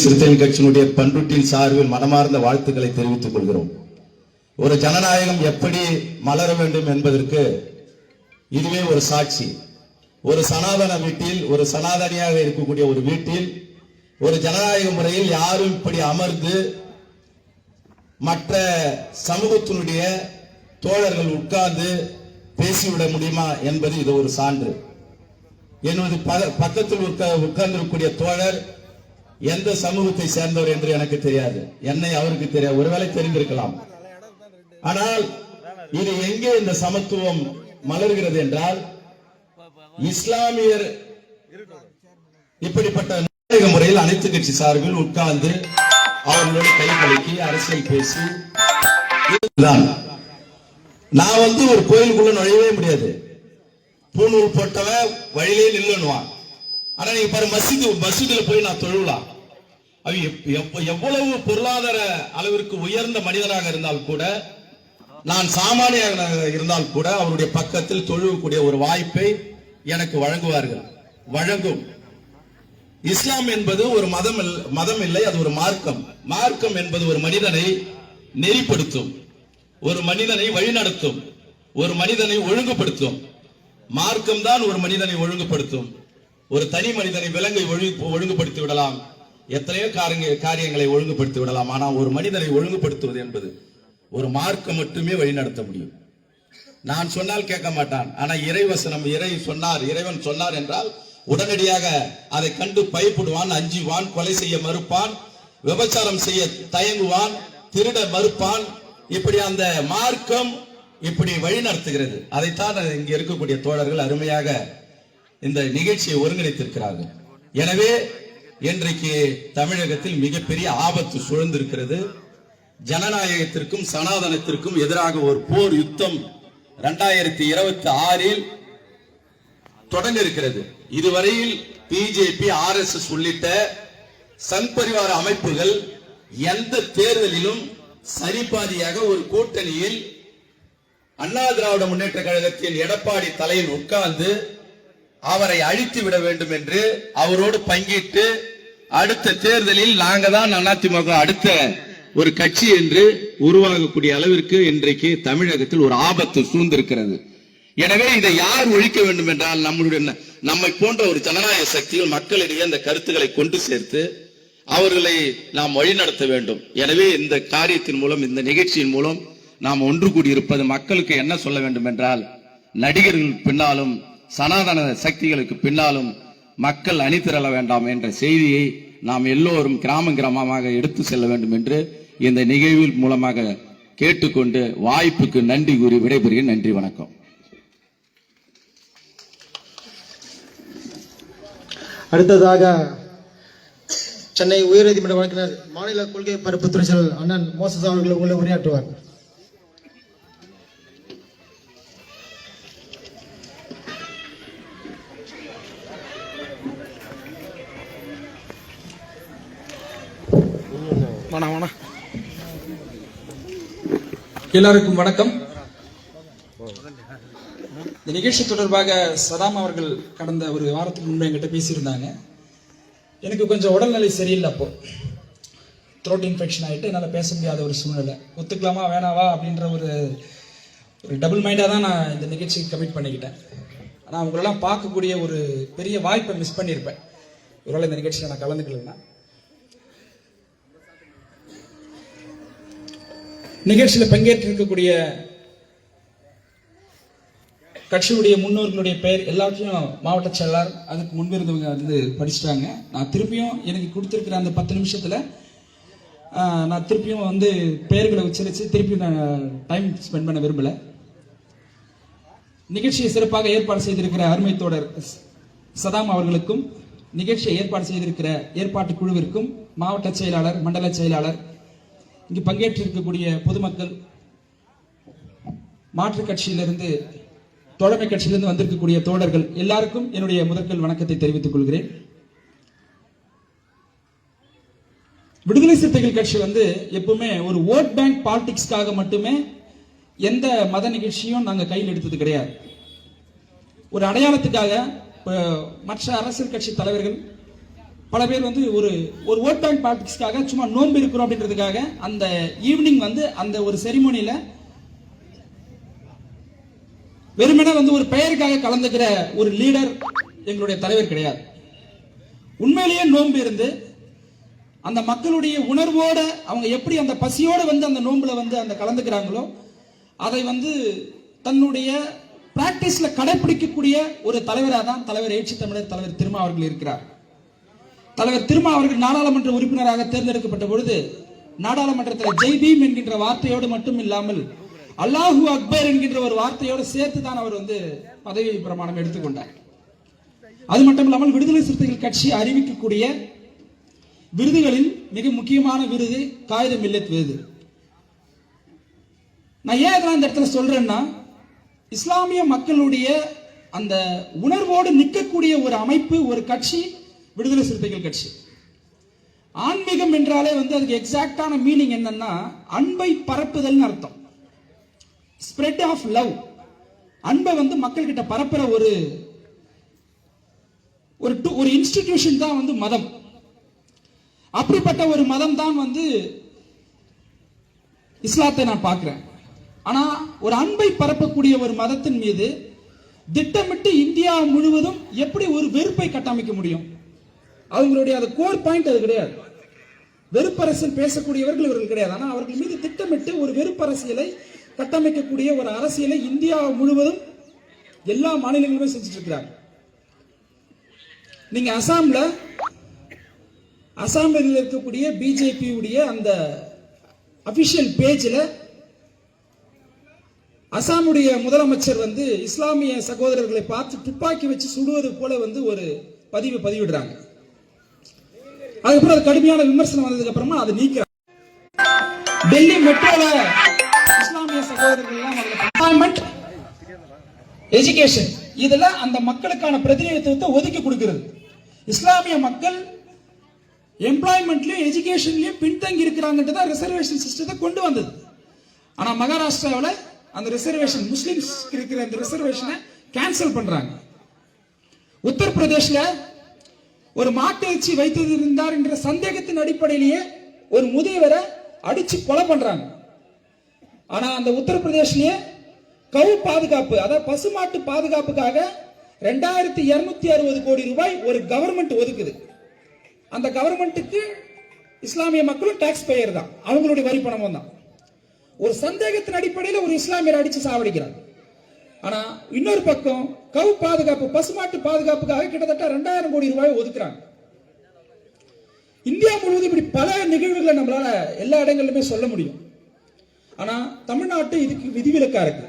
சிறுத்தைகள் கட்சியினுடைய பண்ருட்டின் சார்பில் மனமார்ந்த வாழ்த்துக்களை தெரிவித்துக் கொள்கிறோம். ஒரு ஜனநாயகம் எப்படி மலர வேண்டும் என்பதற்கு இதுவே ஒரு சாட்சி. ஒரு சனாதன வீட்டில், ஒரு சனாதனியாக இருக்கக்கூடிய ஒரு வீட்டில் ஒரு ஜனநாயக முறையில் யாரும் இப்படி அமர்ந்து மற்ற சமூகத்தினுடைய தோழர்கள் உட்கார்ந்து பேசிவிட முடியுமா என்பது இது ஒரு சான்று. எனது பக்கத்தில் உட்கார்ந்திருக்கக்கூடிய தோழர் எந்த சமூகத்தை சேர்ந்தவர் என்று எனக்கு தெரியாது, என்னை அவருக்கு தெரியாது, ஒருவேளை தெரிந்திருக்கலாம். ஆனால் இது எங்கே இந்த சமத்துவம் மலர்கிறது என்றால், இஸ்லாமியர் இப்படிப்பட்ட ஜனநாயக முறையில் அனைத்து கட்சி சார்பில் உட்கார்ந்து அவர்களுடைய கைகளுக்கு அரசியல் பேசி நான் ஒரு கோயிலுக்குள்ள நுழையவே முடியாது. பூநூல் போட்டவன் வழியிலே நில்லுவான். ஆனா நீங்க பாரு, மசூதியில போய் நான் தொழுவலாம். எவ்வளவு பொருளாதார அளவிற்கு உயர்ந்த மனிதனாக இருந்தால் கூட, நான் சாமானியனாக இருந்தால் கூட அவருடைய பக்கத்தில் தொழுவக்கூடிய ஒரு வாய்ப்பை எனக்கு வழங்குவார்கள், வழங்கும். இஸ்லாம் என்பது ஒரு மதம் இல்லை, அது ஒரு மார்க்கம். மார்க்கம் என்பது ஒரு மனிதனை நெறிப்படுத்தும், ஒரு மனிதனை வழிநடத்தும், ஒரு மனிதனை ஒழுங்குபடுத்தும். மார்க்கம் தான் ஒரு மனிதனை ஒழுங்குபடுத்தும். ஒரு தனி மனிதனை விலங்கை ஒழுங்குபடுத்தி விடலாம், எத்தனையோ காரியங்களை ஒழுங்குபடுத்தி விடலாம். ஆனால் ஒரு மனிதனை ஒழுங்குபடுத்துவது என்பது ஒரு மார்க்கம் மட்டுமே வழிநடத்த முடியும். நான் சொன்னால் கேட்க மாட்டான். ஆனா இறைவசனம், இறைவன் சொன்னார் என்றால் உடனடியாக அதை கண்டு பயப்படுவான், அஞ்சுவான், கொலை செய்ய மறுப்பான், விபச்சாரம் செய்ய தயங்குவான், திருட மறுப்பான். இப்படி அந்த மார்க்கம் இப்படி வழி நடத்துகிறது. அதைத்தான் இங்க இருக்கக்கூடிய தோழர்கள் அருமையாக இந்த நிகழ்ச்சியை ஒருங்கிணைத்திருக்கிறார்கள். எனவே இன்றைக்கு தமிழகத்தில் மிகப்பெரிய ஆபத்து சூழ்ந்திருக்கிறது. ஜனநாயகத்திற்கும் சனாதனத்திற்கும் எதிராக ஒரு போர் யுத்தம் 2026 தொடங்க இருக்கிறது. இதுவரையில் பிஜேபி, RSS உள்ளிட்ட சங் பரிவார அமைப்புகள் எந்த தேர்தலிலும் சரிபாதியாக ஒரு கூட்டணியில் அண்ணா திராவிட முன்னேற்ற கழகத்தின் எடப்பாடி தலையில் உட்கார்ந்து அவரை அழித்து விட வேண்டும் என்று அவரோடு பங்கிட்டு அடுத்த தேர்தலில் நாங்க தான் அதிமுக அடுத்த ஒரு கட்சி என்று உருவாகக்கூடிய அளவிற்கு இன்றைக்கு தமிழகத்தில் ஒரு ஆபத்து சூழ்ந்திருக்கிறது. எனவே இதை யார் ஒழிக்க வேண்டும் என்றால், நம்மை போன்ற ஒரு ஜனநாயக சக்திகள் மக்களிடையே இந்த கருத்துக்களை கொண்டு சேர்த்து அவர்களை நாம் வழிநடத்த வேண்டும். எனவே இந்த காரியத்தின் மூலம், இந்த நிகழ்ச்சியின் மூலம் நாம் ஒன்று கூடியிருப்பது மக்களுக்கு என்ன சொல்ல வேண்டும் என்றால், நடிகர்கள் பின்னாலும் சனாதன சக்திகளுக்கு பின்னாலும் மக்கள் அணிதிரள வேண்டாம் என்ற செய்தியை நாம் எல்லோரும் கிராமமாக எடுத்து செல்ல வேண்டும் என்று இந்த நிகழ்வின் மூலமாக கேட்டுக்கொண்டு வாய்ப்புக்கு நன்றி கூறி விடைபெறுகிறேன். நன்றி, வணக்கம். அடுத்ததாக சென்னை உயர்நீதிமன்ற வழக்கறிஞர், மாநில கொள்கை பரப்புத்துறை செயலர் அண்ணன் மோசஸ் அவர்கள் உங்களை உரையாற்றுவார். எல்லாருக்கும் வணக்கம். இந்த நிகழ்ச்சி தொடர்பாக சதாம் அவர்கள் கடந்த ஒரு வாரத்துக்கு முன்பு என்கிட்ட பேசியிருந்தாங்க. எனக்கு கொஞ்சம் உடல்நிலை சரியில்லை, அப்போ த்ரோட் இன்ஃபெக்ஷன் ஆகிட்டு என்னால் பேச முடியாத ஒரு சூழ்நிலை. ஒத்துக்கலாமா வேணாவா அப்படின்ற ஒரு டபுள் மைண்டாக தான் நான் இந்த நிகழ்ச்சிக்கு கமிட் பண்ணிக்கிட்டேன். ஆனால் அவங்களெல்லாம் பார்க்கக்கூடிய ஒரு பெரிய வாய்ப்பை மிஸ் பண்ணியிருப்பேன் ஒருவேளை இந்த நிகழ்ச்சியில் நான் கலந்துக்கலன்னா. நிகழ்ச்சியில் பங்கேற்றிருக்கக்கூடிய கட்சியுடைய முன்னோர்களுடைய பெயர் எல்லாத்தையும் மாவட்ட செயலாளர், அதுக்கு முன்பிருந்தவங்க படிச்சுட்டாங்க. நான் திருப்பியும் எனக்கு கொடுத்துருக்கிற அந்த 10 நிமிஷத்துல நான் திருப்பியும் பெயர்களை உச்சரித்து திருப்பி நான் டைம் ஸ்பெண்ட் பண்ண விரும்பல. நிகழ்ச்சியை சிறப்பாக ஏற்பாடு செய்திருக்கிற அருமை தோழர் சதாம் அவர்களுக்கும், நிகழ்ச்சியை ஏற்பாடு செய்திருக்கிற ஏற்பாட்டு குழுவிற்கும், மாவட்ட செயலாளர், மண்டல செயலாளர், இங்கு பங்கேற்றிருக்கக்கூடிய பொதுமக்கள், மாற்றுக் கட்சியிலிருந்து, தோழமை கட்சியிலிருந்து வந்திருக்கக்கூடிய தோழர்கள் எல்லாருக்கும் என்னுடைய முதற்கல் வணக்கத்தை தெரிவித்துக் கொள்கிறேன். விடுதலை சிறுத்தைகள் கட்சி எப்பவுமே ஒரு ஓட் பேங்க் பாலிடிக்ஸ்க்காக மட்டுமே எந்த மத நிகழ்ச்சியும் நாங்க கையில் எடுத்தது கிடையாது. ஒரு அடையாளத்துக்காக மற்ற அரசியல் கட்சி தலைவர்கள் பல பேர் வந்து ஒரு ஒரு ஓட் பேங்க் பாலிடிக்ஸ்க்காக சும்மா நோன்பு இருக்கிறோம் அப்படின்றதுக்காக அந்த ஈவினிங் வந்து அந்த ஒரு செரிமோனியில வெறுமனே வந்து ஒரு பெயருக்காக கலந்துக்கிற ஒரு லீடர் எங்களுடைய தலைவர் கிடையாது. உண்மையிலேயே நோன்பு இருந்து அந்த மக்களுடைய உணர்வோட அவங்க எப்படி அந்த பசியோட வந்து அந்த நோன்புல வந்து அந்த கலந்துக்கிறாங்களோ அதை வந்து தன்னுடைய பிராக்டிஸ்ல கடைபிடிக்கக்கூடிய ஒரு தலைவராக தான் தலைவர் எழுச்சி தமிழர் தலைவர் திருமா அவர்கள் இருக்கிறார். தலைவர் திருமா அவர்கள் நாடாளுமன்ற உறுப்பினராக தேர்ந்தெடுக்கப்பட்ட பொழுது நாடாளுமன்றத்தில் ஜெய் பீம் என்கின்ற வார்த்தையோடு மட்டும் இல்லாமல் அல்லாஹு அக்பர் என்கின்ற ஒரு வார்த்தையோடு சேர்த்து தான் அவர் வந்து பதவி பிரமாணம் எடுத்துக்கொண்டார். அது மட்டும் இல்லாமல் விடுதலை சிறுத்தைகள் கட்சி அறிவிக்கக்கூடிய விருதுகளில் மிக முக்கியமான விருது காயிதே மில்லத் விருது. நான் ஏன் இந்த இடத்துல சொல்றேன்னா, இஸ்லாமிய மக்களுடைய அந்த உணர்வோடு நிற்கக்கூடிய ஒரு அமைப்பு, ஒரு கட்சி விடுதலை சிறுத்தைகள் கட்சி. ஆன்மீகம் என்றாலே வந்து அதுக்கு எக்ஸாக்டான மீனிங் என்னன்னா, அன்பை பரப்புதல் அர்த்தம். ஸ்ப்ரெட் ஆஃப் லவ், அன்பை வந்து மக்கள் கிட்ட பரப்புற ஒரு இன்ஸ்டிடியூஷன் தான் வந்து மதம். அப்படிப்பட்ட ஒரு மதம் தான் வந்து இஸ்லாத்தை நான் பார்க்கிறேன். ஆனா ஒரு அன்பை பரப்பக்கூடிய ஒரு மதத்தின் மீது திட்டமிட்டு இந்தியா முழுவதும் எப்படி ஒரு வெறுப்பை கட்டமைக்க முடியும்? அவங்களுடைய அது கோர் பாயிண்ட் அது கிடையாது. வெறுப்பரசியல் பேசக்கூடியவர்கள் இவர்கள் கிடையாது. ஆனா அவர்கள் மீது திட்டமிட்டு ஒரு வெறுப்பரசியலை கட்டமைக்கக்கூடிய ஒரு அரசியலை இந்தியா முழுவதும் எல்லா மாநிலங்களுமே செஞ்சுட்டு இருக்கிறாங்க. நீங்க அசாமில் இருக்கக்கூடிய பிஜேபி உடைய அந்த அபிஷியல் பேஜில் அசாமுடைய முதலமைச்சர் வந்து இஸ்லாமிய சகோதரர்களை பார்த்து துப்பாக்கி வச்சு சுடுவது போல வந்து ஒரு பதிவிடுறாங்க. அதுக்கப்புறம் அது கடுமையான விமர்சனம் வந்ததுக்கு அப்புறமா அதை நீக்கிறாங்க. டெல்லி மெட்ரோல இஸ்லாமிய சகோதரர்கள் எஜுகேஷன் இதுல அந்த மக்களுக்கான பிரதிநிதித்துவத்தை ஒதுக்கி கொடுக்கிறது. இஸ்லாமிய மக்கள் எம்ப்ளாய்மெண்ட்லயும் எஜுகேஷன்லயும் பின்தங்கி இருக்கிறாங்கன்றத ரிசர்வேஷன் சிஸ்டத்தை கொண்டு வந்தது. ஆனா மகாராஷ்டிராவில் அந்த ரிசர்வேஷன், முஸ்லிம்ஸ் இருக்கிற அந்த ரிசர்வேஷனை கேன்சல் பண்றாங்க. உத்தரப்பிரதேஷ்ல ஒரு மாட்டு இறைச்சி வைத்திருந்தார் என்ற சந்தேகத்தின் அடிப்படையிலேயே ஒரு முதியவரை அடிச்சு கொலை பண்றாங்க. ஆனா அந்த உத்தரப்பிரதேஷ்லயே கவு பாதுகாப்பு, அதாவது பசுமாட்டு பாதுகாப்புக்காக 2260 கோடி ரூபாய் ஒரு கவர்மெண்ட் ஒதுக்குது. அந்த கவர்மெண்ட்டுக்கு இஸ்லாமிய மக்களும் டாக்ஸ் பேயர் தான், அவங்களுடைய வரி பணமும் தான். ஒரு சந்தேகத்தின் அடிப்படையில் ஒரு இஸ்லாமியர் அடிச்சு சாவடிக்கிறாங்க. ஆனா இன்னொரு பக்கம் கவு பாதுகாப்பு, பசுமாட்டு பாதுகாப்புக்காக கிட்டத்தட்ட 2000 கோடி ரூபாய் ஒதுக்குறாங்க. இந்தியா முழுவதும் இப்படி பல நிகழ்வுகளை நம்மளால எல்லா இடங்களிலுமே சொல்ல முடியும். ஆனா தமிழ்நாட்டு இதுக்கு விதிவிலக்கா இருக்கு.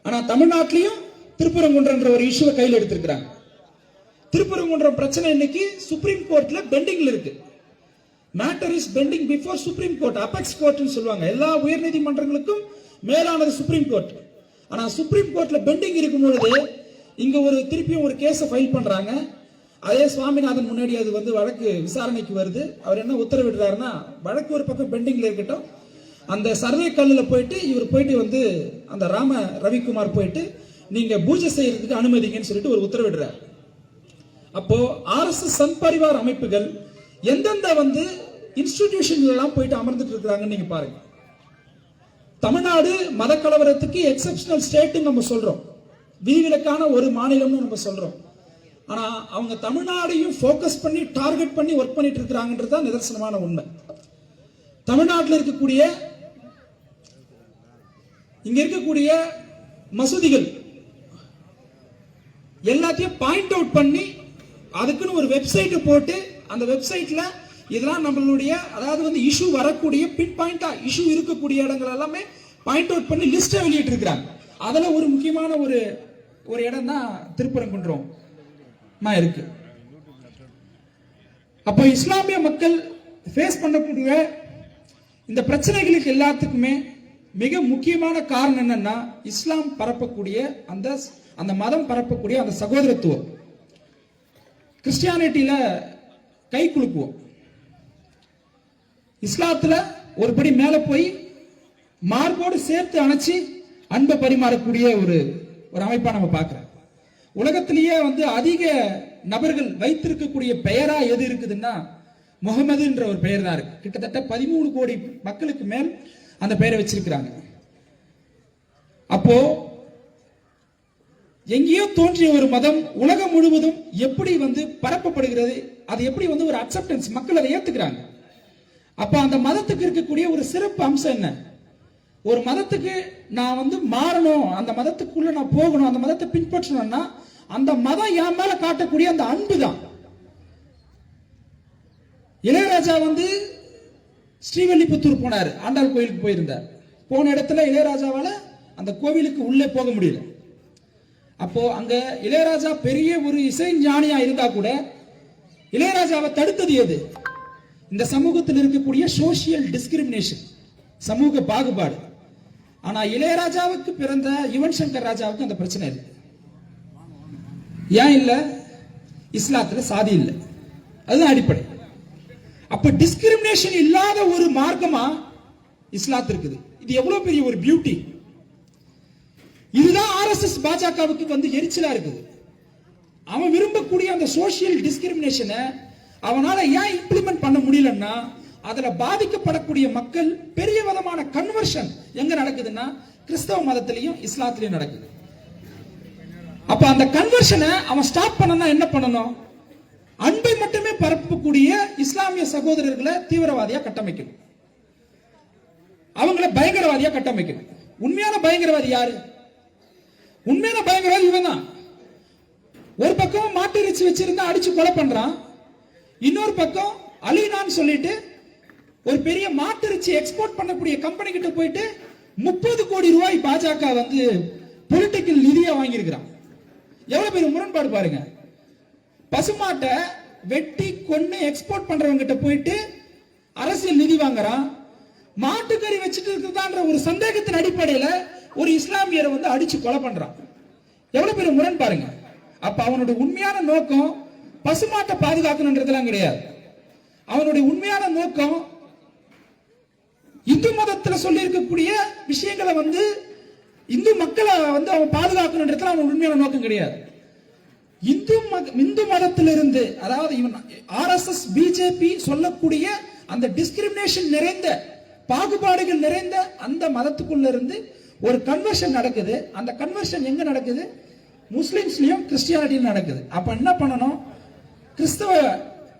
ஆனா தமிழ்நாட்டிலையும் திருப்பரங்குன்றன்ற ஒரு இஷ்யூவை கையில் எடுத்திருக்கிறாங்க. திருப்பரங்குன்றம் பிரச்சனை இன்னைக்கு சுப்ரீம் கோர்ட்ல பெண்டிங்ல இருக்கு. Matter is pending before supreme court, apex கோர்ட்னு சொல்லுவாங்க. எல்லா உயர் நீதிமன்றங்களுக்கும் மேலானது சுப்ரீம் கோர்ட். ஆனா சுப்ரீம் கோர்ட்ல பெண்டிங் இருக்கும் பொழுது இங்க திருப்பியும் ஒரு கேஸை ஃபைல் பண்றாங்க. அதே சுவாமிநாதன் முன்னாடி அது வந்து வழக்கு விசாரணைக்கு வருது. அவர் என்ன உத்தரவிடுறாருன்னா, வழக்கு ஒரு பக்கம் பெண்டிங்ல இருக்கட்டும், அந்த சர்வே கல்லுல போயிட்டு இவர் போயிட்டு வந்து அந்த ரவிக்குமார் போயிட்டு நீங்க பூஜை செய்யறதுக்கு அனுமதிங்கன்னு சொல்லிட்டு ஒரு உத்தரவிடுறாரு. அப்போ ஆர்எஸ்எஸ் சங் பரிவார் அமைப்புகள் எந்தெந்த வந்து இன்ஸ்டிடியூஷன்ல எல்லாம் போயிட்டு அமர்ந்துட்டு இருக்காங்கன்னு நீங்க பாருங்க. தமிழ்நாடு மத கலவரத்துக்கு எக்ஸெப்ஷனல் ஸ்டேட் நம்ம சொல்றோம், விதிவிலக்கான ஒரு மாநிலம்னு நம்ம சொல்றோம். ஆனா அவங்க தமிழ்நாடையும் போக்கஸ் பண்ணி டார்கெட் பண்ணி ஒர்க் பண்ணிட்டு இருக்கிறாங்கன்றது தான் நிதர்சனமான உண்மை. தமிழ்நாட்டில் இருக்கக்கூடிய இங்க இருக்கக்கூடிய மசூதிகள் எல்லாத்தையும் பாயிண்ட் அவுட் பண்ணி அதுக்குன்னு ஒரு வெப்சைட் போட்டு அந்த வெப்சைட்ல இதெல்லாம் நம்மளுடைய, அதாவது வந்து இஷ்யூ வரக்கூடிய பின் பாயிண்டா இஷ்யூ இருக்கக்கூடிய இடங்கள் எல்லாமே பாயிண்ட் அவுட் பண்ணி லிஸ்டை வெளியிட்டு இருக்கிறாங்க. அதுல ஒரு முக்கியமான ஒரு இடம் தான் திருப்பரங்குன்றம் இருக்கு. அப்போ இஸ்லாமிய மக்கள் ஃபேஸ் பண்ணக்கூடிய இந்த பிரச்சனைகளுக்கு எல்லாத்துக்குமே மிக முக்கியமான காரணம் என்னன்னா, இஸ்லாம் பரப்பக்கூடிய அந்த மதம் பரப்பக்கூடிய அந்த சகோதரத்துவம். கிறிஸ்டியானிட்டியில கை குலுக்குவோம், இஸ்லாத்துல ஒருபடி மேல போய் மார்போடு சேர்த்து அணைச்சி அன்பை பரிமாறக்கூடிய ஒரு அமைப்பா நம்ம பார்க்கிறோம். உலகத்திலேயே வந்து அதிக நபர்கள் வைத்திருக்கக்கூடிய பெயரா எது இருக்குதுன்னா முகமதுன்ற ஒரு பெயர் தான் இருக்கு. கிட்டத்தட்ட 13 கோடி மக்களுக்கு மேல் அந்த பெயரை வச்சிருக்கிறாங்க. அப்போ எங்கேயோ தோன்றிய ஒரு மதம் உலகம் முழுவதும் எப்படி பரப்பப்படுகிறது, அது எப்படி ஒரு அக்செப்டன்ஸ், மக்கள் அதை ஏத்துக்கிறாங்க. அப்ப அந்த மதத்துக்கு இருக்கக்கூடிய ஒரு சிறப்பு அம்சம் என்ன? ஒரு மதத்துக்கு நான் மாறணும், அந்த மதத்துக்குள்ள நான் போகணும், அந்த மதத்தை பின்பற்றணும்னா அந்த மதம் என் மேல காட்டக்கூடிய அந்த அன்பு தான். இளையராஜா ஸ்ரீவல்லிபுத்தூர் போனார், ஆண்டாள் கோயிலுக்கு போயிருந்தார். போன இடத்துல இளையராஜாவால அந்த கோவிலுக்கு உள்ளே போக முடியல. அப்போ அங்க இளையராஜா பெரிய ஒரு இசை ஞானியா இருந்தா கூட இளையராஜாவை தடுத்தது எது? இந்த சமூகத்தில் இருக்கக்கூடிய சோசியல் டிஸ்கிரிமினேஷன், சமூக பாகுபாடு. ஆனா இளையராஜாவுக்கு பிறந்த யுவன் சங்கர் ராஜாவுக்கு அந்த பிரச்சனை இல்லை. ஏன் இல்ல? இஸ்லாத்துல சாதி இல்லை, அதுதான் அடிப்படை. அப்ப டிஸ்கிரிமினேஷன் இல்லாத ஒரு மார்க்கமா இஸ்லாத்து இருக்குது. இது எவ்வளவு பெரிய ஒரு பியூட்டி. இதுதான் ஆர்எஸ்எஸ் பாஜகவுக்கு எரிச்சலா இருக்குது. அவன் விரும்பக்கூடிய அந்த சோசியல் டிஸ்கிரிமினேஷனை அவனால ஏன் இம்ப்ளிமெண்ட் பண்ண முடியலன்னா, அதுல பாதிக்கப்படக்கூடிய மக்கள் பெரிய விதமான கன்வர்ஷன் எங்க நடக்குதுன்னா கிறிஸ்தவ மதத்திலையும் இஸ்லாத்திலையும் நடக்குது. அப்ப அந்த கன்வர்ஷனை அவன் ஸ்டாப் பண்ணனா என்ன பண்ணணும்? அன்பை மட்டுமே பரப்பக்கூடிய இஸ்லாமிய சகோதரர்களை தீவிரவாதியா கட்டமைக்கணும், அவங்கள பயங்கரவாதியா கட்டமைக்கணும். உண்மையான பயங்கரவாதி யாரு? உண்மையான பயங்கரவாதி இவன் தான். ஒரு பக்கம் மாட்டு இறைச்சி வச்சிருந்தா அடிச்சு கொலை பண்றான், இன்னொரு பக்கம் அலினான்னு சொல்லிட்டு ஒரு பெரிய மாட்டு இறைச்சி எக்ஸ்போர்ட் பண்ணக்கூடிய கம்பெனி கிட்ட போயிட்டு 30 கோடி ரூபாய் பாஜக பொலிட்டிக்கல் நிதியா வாங்கியிருக்கிறான். எவ்வளவு பெரிய முரண்பாடு பாருங்க. பசுமாட்டை வெட்டி கொன்னு எக்ஸ்போர்ட் பண்றவங்க கிட்ட போயிட்டு அரசியல் நிதி வாங்குறான். மாட்டுக்கறி வச்சுட்டு இருக்குதான்ற ஒரு சந்தேகத்தின் அடிப்படையில ஒரு இஸ்லாமியரை அடிச்சு கொலை பண்றான். எவ்வளவு பெரிய முரண் பாருங்க. அப்ப அவனுடைய உண்மையான நோக்கம் பசுமாட்டை பாதுகாக்கணும்ன்றதெல்லாம் கிடையாது. அவனுடைய உண்மையான நோக்கம் இந்து மதத்துல சொல்லி இருக்கக்கூடிய விஷயங்களை இந்து மக்களை அவன் பாதுகாக்கணும்ன்றதுல அவன் உண்மையான நோக்கம் கிடையாது. இந்து மதத்திலிருந்து, அதாவது இவன் ஆர்எஸ்எஸ் பிஜேபி சொல்லக்கூடிய அந்த டிஸ்கிரிமினேஷன் நிறைந்த பாகுபாடுகள் நிறைந்த அந்த மதத்துக்குள்ள இருந்து ஒரு கன்வர்ஷன் நடக்குது. அந்த கன்வர்ஷன் எங்க நடக்குது? முஸ்லிம்ஸ்லயும் கிறிஸ்டியானிட்டியும் நடக்குது. அப்ப என்ன பண்ணணும்?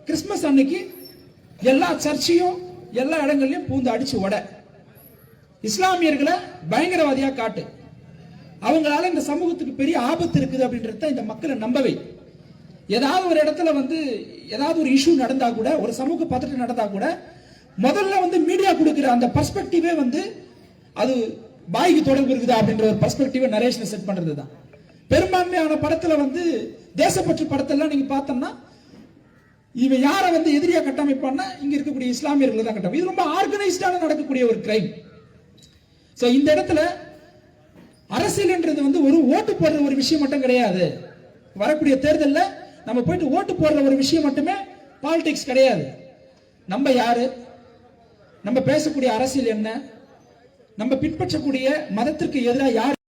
கிறிஸ்துமஸ் அன்னைக்கு எல்லா சர்ச்சையும் எல்லா இடங்களையும் பூந்து அடிச்சு உட, இஸ்லாமியர்களை பயங்கரவாதியா காட்டு, அவங்களால இந்த சமூகத்துக்கு பெரிய ஆபத்து இருக்குது அப்படின்றத இந்த மக்களை நம்பவை. ஏதாவது ஒரு இடத்துல ஏதாவது ஒரு இஷ்யூ நடந்தா கூட, ஒரு சமூக பதட்டம் நடந்தா கூட முதல்ல மீடியா கொடுக்கிற அந்த பர்ஸ்பெக்டிவே அது பாய்க்கு தொடர்பு இருக்குதா அப்படின்ற ஒரு பர்ஸ்பெக்டிவ் நரேஷனை செட் பண்றது தான். பெரும்பான்மையான படத்துல தேசப்பற்று படத்தெல்லாம் நீங்க பார்த்தோம்னா இவன் யாரை எதிரியா கட்டமைப்பான்னா இங்க இருக்கக்கூடிய இஸ்லாமியர்கள் தான் கட்டமைப்பு. இது ரொம்ப ஆர்கனைஸ்டான நடக்கக்கூடிய ஒரு கிரைம். சோ இந்த இடத்துல அரசியல்ன்றது ஒரு ஓட்டு போடுற ஒரு விஷயம் மட்டும் கிடையாது. வரக்கூடிய தேர்தலில் நம்ம போயிட்டு ஓட்டு போடுற ஒரு விஷயம் மட்டுமே பாலிடிக்ஸ் கிடையாது. நம்ம யாரு, நம்ம பேசக்கூடிய அரசியல் என்ன, நம்ம பின்பற்றக்கூடிய மதத்திற்கு எதிராக யார்